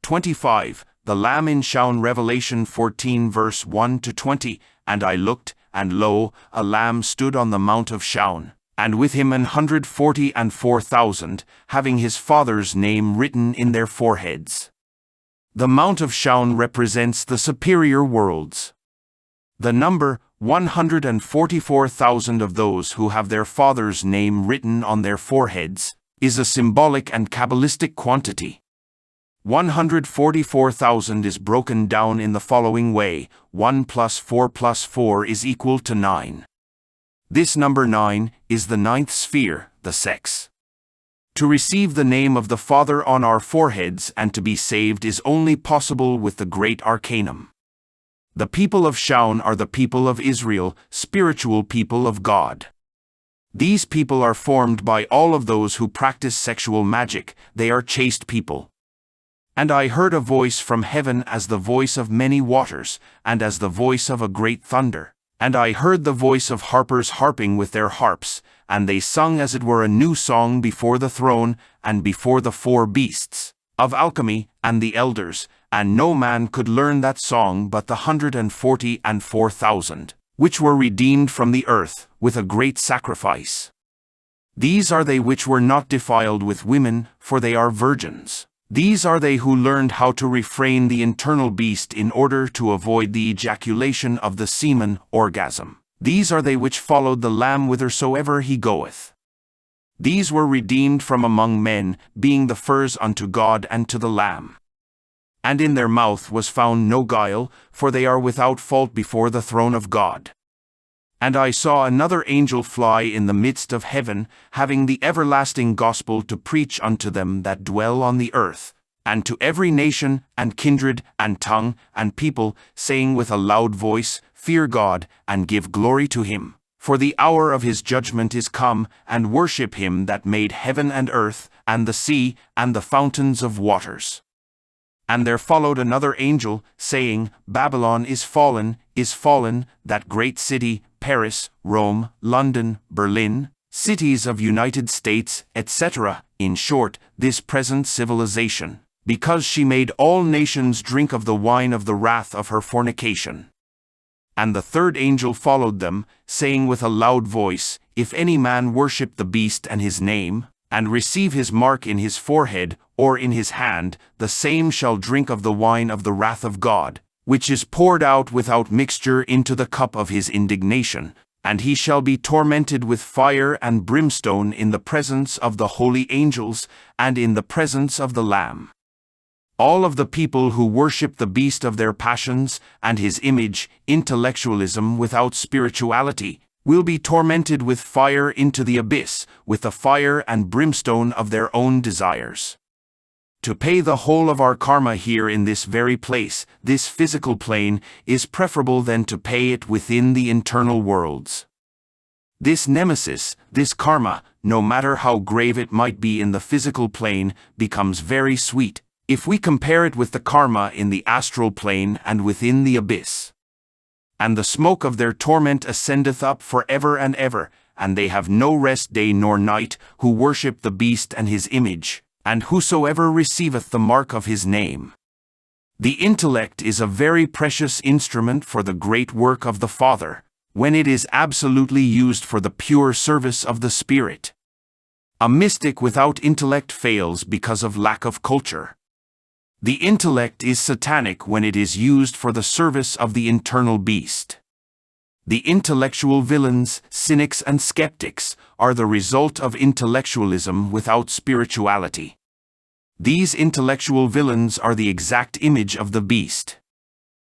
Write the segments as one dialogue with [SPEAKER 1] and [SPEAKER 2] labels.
[SPEAKER 1] 25. The Lamb in Shaun. Revelation 14 verse 1-20. And I looked, and lo, a lamb stood on the mount of Shaun, and with him 144,000, having his Father's name written in their foreheads. The Mount of Shaun represents the superior worlds. The number 144,000 of those who have their Father's name written on their foreheads is a symbolic and Kabbalistic quantity. 144,000 is broken down in the following way: 1 plus 4 plus 4 is equal to 9. This number 9 is the ninth sphere, the sex. To receive the name of the Father on our foreheads and to be saved is only possible with the great arcanum. The people of Shaun are the people of Israel, spiritual people of God. These people are formed by all of those who practice sexual magic. They are chaste people. And I heard a voice from heaven as the voice of many waters, and as the voice of a great thunder. And I heard the voice of harpers harping with their harps, and they sung as it were a new song before the throne, and before the four beasts of alchemy, and the elders, and no man could learn that song but the 144,000, which were redeemed from the earth, with a great sacrifice. These are they which were not defiled with women, for they are virgins. These are they who learned how to refrain the internal beast in order to avoid the ejaculation of the semen, orgasm. These are they which followed the Lamb whithersoever he goeth. These were redeemed from among men, being the first unto God and to the Lamb. And in their mouth was found no guile, for they are without fault before the throne of God. And I saw another angel fly in the midst of heaven, having the everlasting gospel to preach unto them that dwell on the earth, and to every nation, and kindred, and tongue, and people, saying with a loud voice, Fear God, and give glory to him. For the hour of his judgment is come, and worship him that made heaven and earth, and the sea, and the fountains of waters. And there followed another angel, saying, Babylon is fallen, that great city, Paris, Rome, London, Berlin, cities of United States, etc., in short, this present civilization, because she made all nations drink of the wine of the wrath of her fornication. And the third angel followed them, saying with a loud voice, If any man worship the beast and his name, and receive his mark in his forehead, or in his hand, the same shall drink of the wine of the wrath of God, which is poured out without mixture into the cup of his indignation, and he shall be tormented with fire and brimstone in the presence of the holy angels, and in the presence of the Lamb. All of the people who worship the beast of their passions, and his image, intellectualism without spirituality, will be tormented with fire into the abyss, with the fire and brimstone of their own desires. To pay the whole of our karma here in this very place, this physical plane, is preferable than to pay it within the internal worlds. This nemesis, this karma, no matter how grave it might be in the physical plane, becomes very sweet, if we compare it with the karma in the astral plane and within the abyss. And the smoke of their torment ascendeth up for ever and ever, and they have no rest day nor night, who worship the beast and his image, and whosoever receiveth the mark of his name. The intellect is a very precious instrument for the great work of the Father, when it is absolutely used for the pure service of the Spirit. A mystic without intellect fails because of lack of culture. The intellect is satanic when it is used for the service of the internal beast. The intellectual villains, cynics and skeptics, are the result of intellectualism without spirituality. These intellectual villains are the exact image of the beast.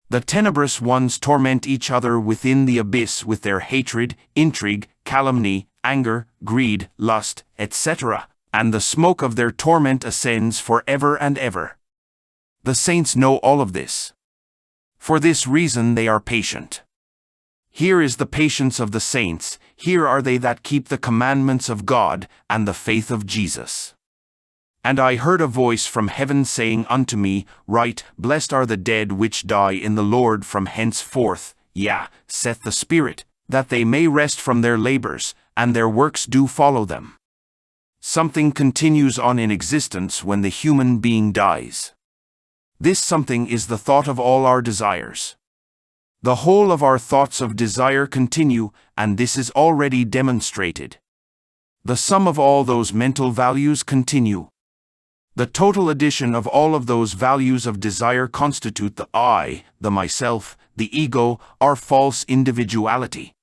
[SPEAKER 1] The tenebrous ones torment each other within the abyss with their hatred, intrigue, calumny, anger, greed, lust, etc., and the smoke of their torment ascends for ever and ever. The saints know all of this. For this reason they are patient. Here is the patience of the saints, here are they that keep the commandments of God, and the faith of Jesus. And I heard a voice from heaven saying unto me, Write, Blessed are the dead which die in the Lord from henceforth, saith the Spirit, that they may rest from their labors, and their works do follow them. Something continues on in existence when the human being dies. This something is the thought of all our desires. The whole of our thoughts of desire continue, and this is already demonstrated. The sum of all those mental values continue. The total addition of all of those values of desire constitute the I, the myself, the ego, our false individuality.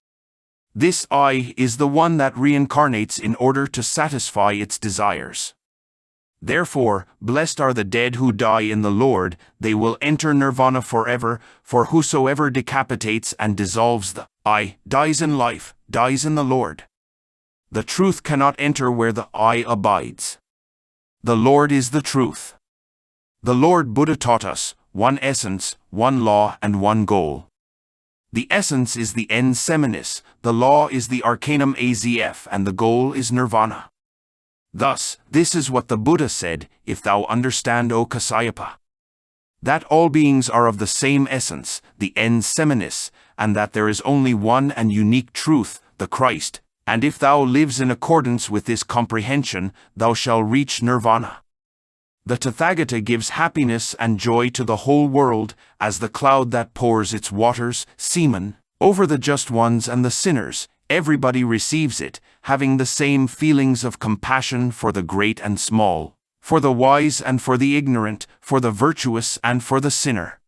[SPEAKER 1] This I is the one that reincarnates in order to satisfy its desires. Therefore, blessed are the dead who die in the Lord, they will enter nirvana forever, for whosoever decapitates and dissolves the I, dies in life, dies in the Lord. The truth cannot enter where the I abides. The Lord is the truth. The Lord Buddha taught us, one essence, one law and one goal. The essence is the ens seminis, the law is the arcanum azf, and the goal is nirvana. Thus, this is what the Buddha said, if thou understand, O Kasyapa, that all beings are of the same essence, the ens seminis, and that there is only one and unique truth, the Christ, and if thou lives in accordance with this comprehension, thou shalt reach nirvana. The Tathagata gives happiness and joy to the whole world, as the cloud that pours its waters, semen, over the just ones and the sinners. Everybody receives it, having the same feelings of compassion for the great and small, for the wise and for the ignorant, for the virtuous and for the sinner.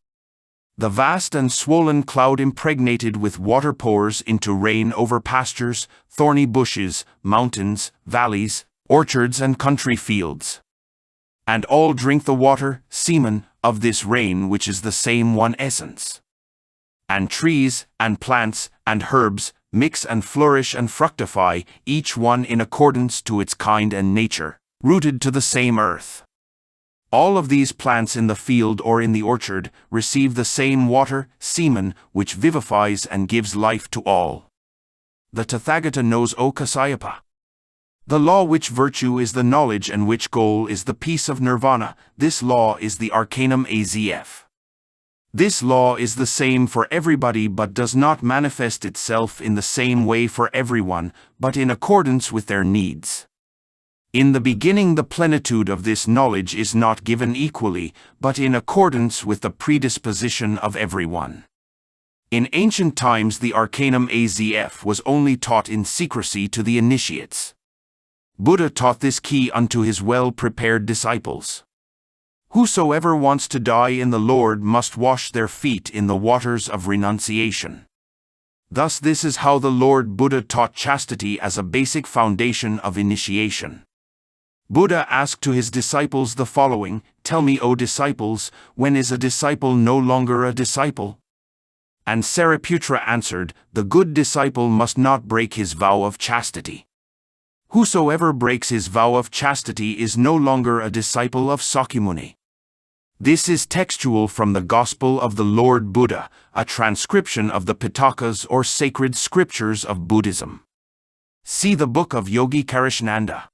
[SPEAKER 1] The vast and swollen cloud impregnated with water pours into rain over pastures, thorny bushes, mountains, valleys, orchards and country fields. And all drink the water, semen, of this rain which is the same one essence. And trees, and plants, and herbs, mix and flourish and fructify, each one in accordance to its kind and nature, rooted to the same earth. All of these plants in the field or in the orchard receive the same water, semen, which vivifies and gives life to all. The Tathagata knows, O Kasyapa, the law which virtue is the knowledge and which goal is the peace of nirvana. This law is the arcanum azf. This law is the same for everybody but does not manifest itself in the same way for everyone, but in accordance with their needs. In the beginning the plenitude of this knowledge is not given equally, but in accordance with the predisposition of everyone. In ancient times the arcanum azf was only taught in secrecy to the initiates. Buddha taught this key unto his well-prepared disciples. Whosoever wants to die in the Lord must wash their feet in the waters of renunciation. Thus this is how the Lord Buddha taught chastity as a basic foundation of initiation. Buddha asked to his disciples the following, "Tell me, O disciples, when is a disciple no longer a disciple?" And Sariputra answered, "The good disciple must not break his vow of chastity. Whosoever breaks his vow of chastity is no longer a disciple of Sakyamuni." This is textual from the Gospel of the Lord Buddha, a transcription of the Pitakas or sacred scriptures of Buddhism. See the book of Yogi Karishnanda.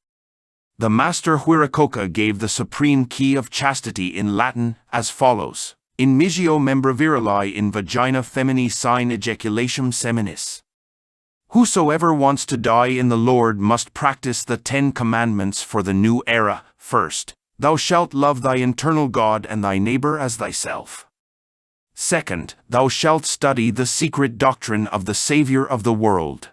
[SPEAKER 1] The master Huirakoka gave the supreme key of chastity in Latin as follows: In migio membra virili in vagina femini sine ejaculatum seminis. Whosoever wants to die in the Lord must practice the 10 Commandments for the new era. First, thou shalt love thy eternal God and thy neighbor as thyself. Second, thou shalt study the secret doctrine of the Savior of the world.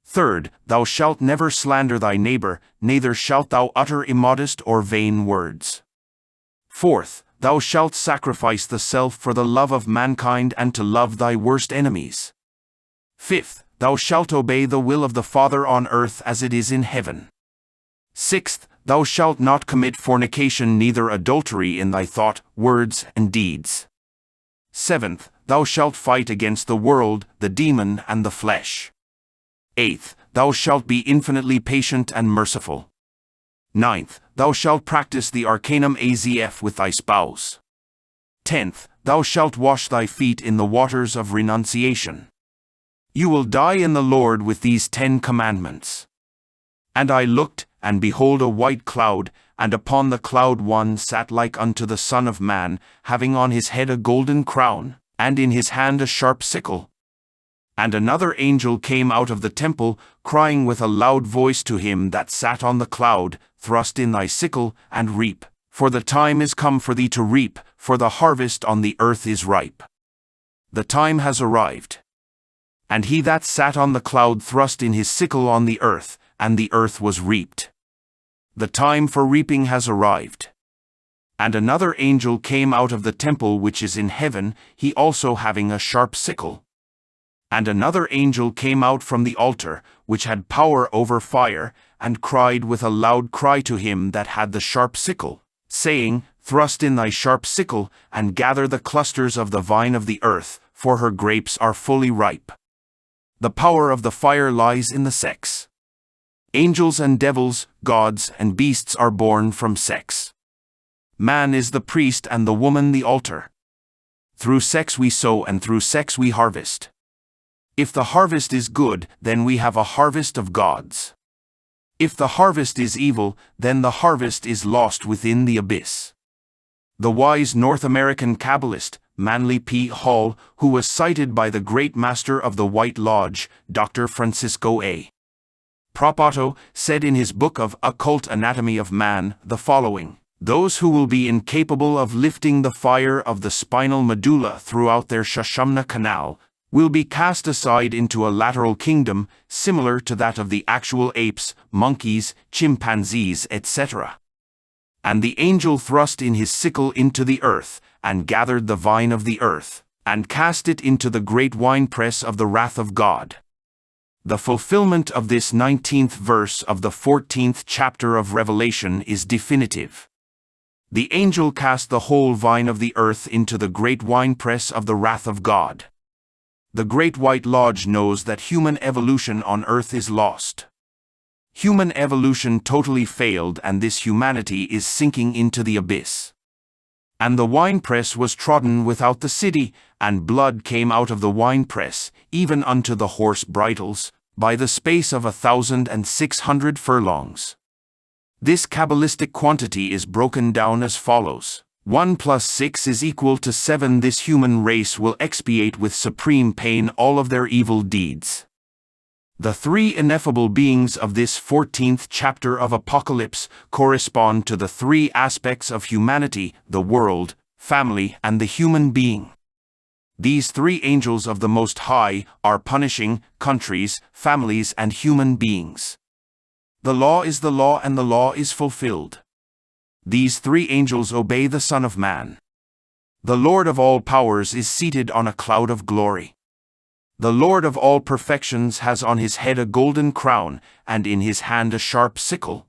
[SPEAKER 1] Third, thou shalt never slander thy neighbor, neither shalt thou utter immodest or vain words. Fourth, thou shalt sacrifice the self for the love of mankind and to love thy worst enemies. Fifth, thou shalt obey the will of the Father on earth as it is in heaven. Sixth, thou shalt not commit fornication, neither adultery in thy thought, words, and deeds. Seventh, thou shalt fight against the world, the demon, and the flesh. Eighth, thou shalt be infinitely patient and merciful. Ninth, thou shalt practice the arcanum azf with thy spouse. 10th, thou shalt wash thy feet in the waters of renunciation. You will die in the Lord with these 10 commandments. And I looked, and behold a white cloud, and upon the cloud one sat like unto the Son of Man, having on his head a golden crown, and in his hand a sharp sickle. And another angel came out of the temple, crying with a loud voice to him that sat on the cloud, Thrust in thy sickle, and reap, for the time is come for thee to reap, for the harvest on the earth is ripe. The time has arrived. And he that sat on the cloud thrust in his sickle on the earth, and the earth was reaped. The time for reaping has arrived. And another angel came out of the temple which is in heaven, he also having a sharp sickle. And another angel came out from the altar, which had power over fire, and cried with a loud cry to him that had the sharp sickle, saying, Thrust in thy sharp sickle, and gather the clusters of the vine of the earth, for her grapes are fully ripe. The power of the fire lies in the sex. Angels and devils, gods and beasts are born from sex. Man is the priest and the woman the altar. Through sex we sow and through sex we harvest. If the harvest is good, then we have a harvest of gods. If the harvest is evil, then the harvest is lost within the abyss. The wise North American Kabbalist, Manly P. Hall, who was cited by the great master of the White Lodge, Dr. Francisco A. Propato, said in his book of Occult Anatomy of Man the following: Those who will be incapable of lifting the fire of the spinal medulla throughout their Sushumna canal will be cast aside into a lateral kingdom, similar to that of the actual apes, monkeys, chimpanzees, etc. And the angel thrust in his sickle into the earth, and gathered the vine of the earth, and cast it into the great winepress of the wrath of God. The fulfillment of this 19th verse of the 14th chapter of Revelation is definitive. The angel cast the whole vine of the earth into the great winepress of the wrath of God. The Great White Lodge knows that human evolution on earth is lost. Human evolution totally failed, and this humanity is sinking into the abyss. And the winepress was trodden without the city, and blood came out of the winepress, even unto the horse bridles, by the space of 1,600 furlongs. This Kabbalistic quantity is broken down as follows. 1 plus 6 is equal to 7. This human race will expiate with supreme pain all of their evil deeds. The three ineffable beings of this 14th chapter of Apocalypse correspond to the three aspects of humanity: the world, family, and the human being. These three angels of the Most High are punishing countries, families, and human beings. The law is the law, and the law is fulfilled. These three angels obey the Son of Man. The Lord of all powers is seated on a cloud of glory. The Lord of all perfections has on his head a golden crown, and in his hand a sharp sickle.